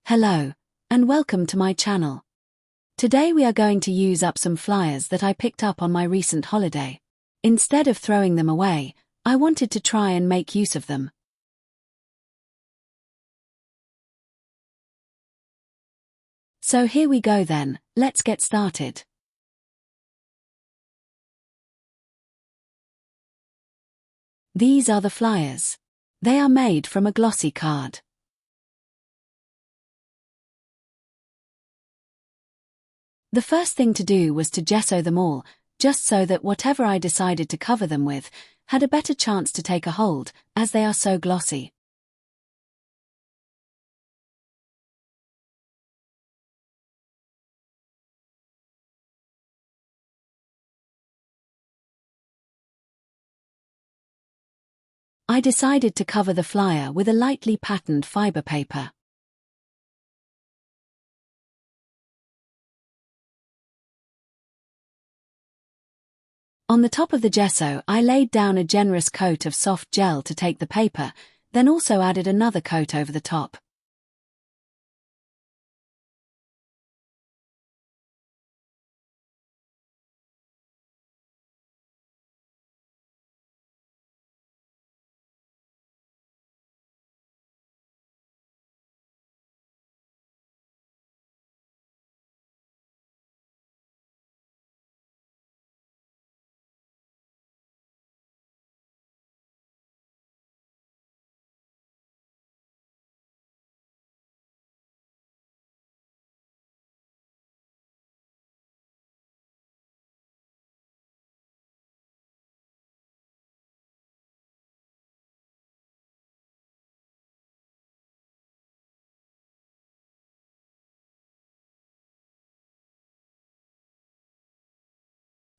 Hello, and welcome to my channel. Today we are going to use up some flyers that I picked up on my recent holiday. Instead of throwing them away, I wanted to try and make use of them. So here we go then, let's get started. These are the flyers. They are made from a glossy card. The first thing to do was to gesso them all, just so that whatever I decided to cover them with had a better chance to take a hold, as they are so glossy. I decided to cover the flyer with a lightly patterned fibre paper. On the top of the gesso, I laid down a generous coat of soft gel to take the paper, then also added another coat over the top.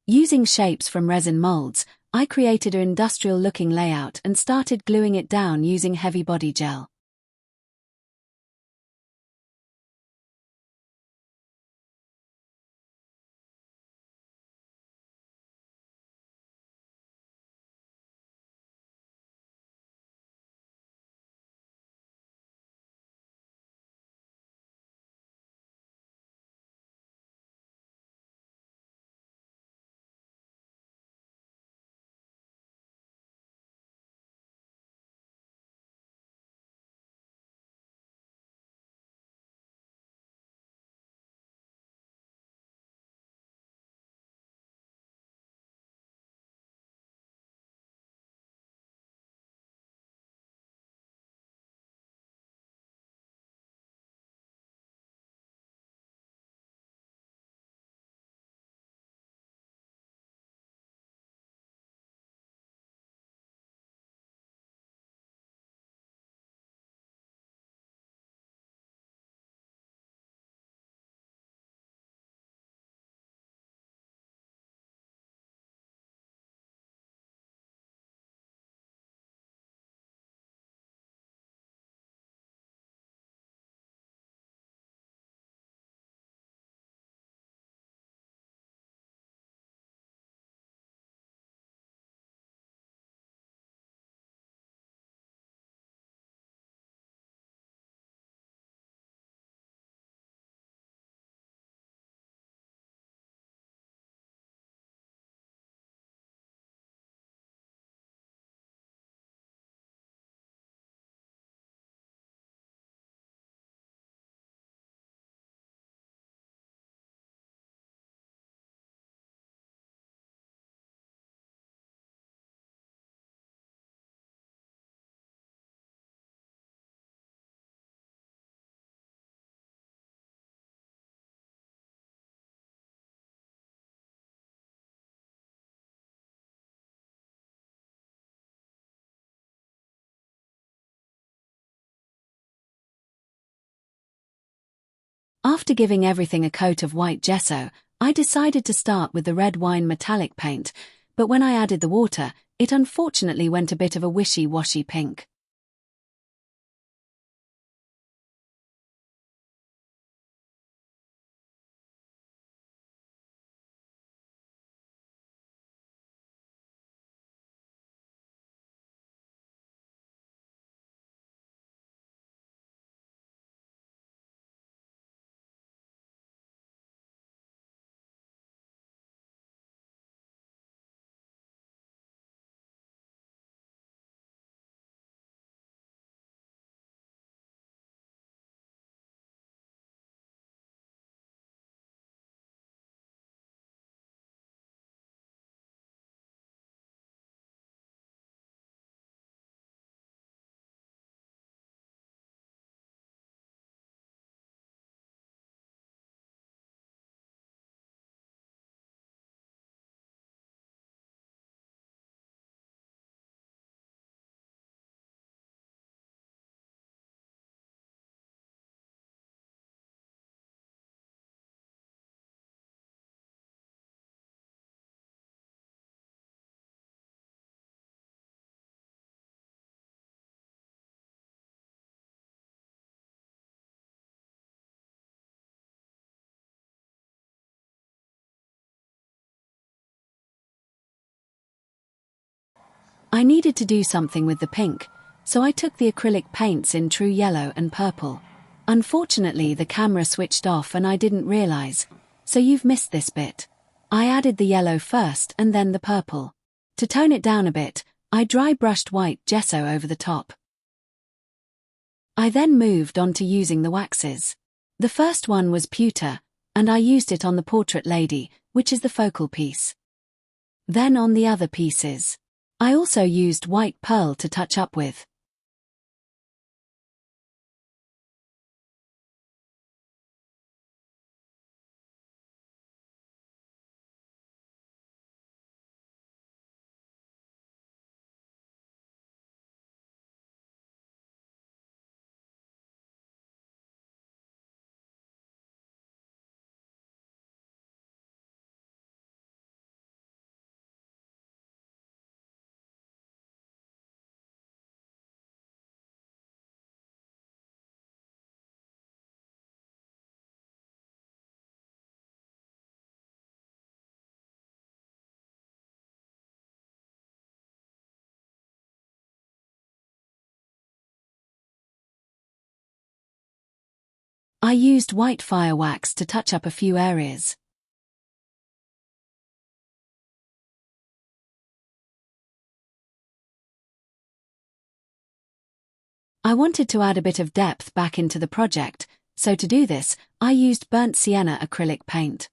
Using shapes from resin moulds, I created an industrial-looking layout and started gluing it down using heavy body gel. After giving everything a coat of white gesso, I decided to start with the red wine metallic paint, but when I added the water, it unfortunately went a bit of a wishy-washy pink. I needed to do something with the pink, so I took the acrylic paints in true yellow and purple. Unfortunately, the camera switched off and I didn't realize, so you've missed this bit. I added the yellow first and then the purple. To tone it down a bit, I dry brushed white gesso over the top. I then moved on to using the waxes. The first one was pewter, and I used it on the portrait lady, which is the focal piece. Then on the other pieces. I also used white pearl to touch up with. I used white fire wax to touch up a few areas. I wanted to add a bit of depth back into the project, so to do this, I used burnt sienna acrylic paint.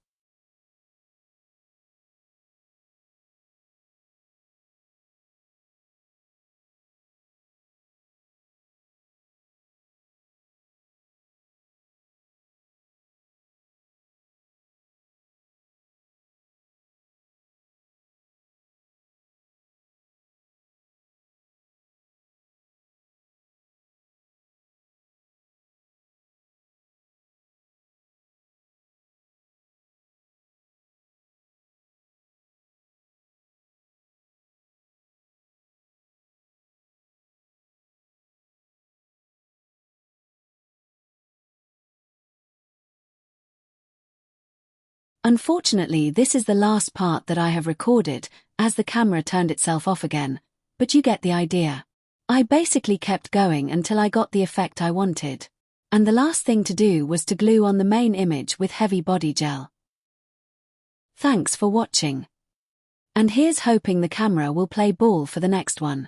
Unfortunately, this is the last part that I have recorded, as the camera turned itself off again, but you get the idea. I basically kept going until I got the effect I wanted. And the last thing to do was to glue on the main image with heavy body gel. Thanks for watching. And here's hoping the camera will play ball for the next one.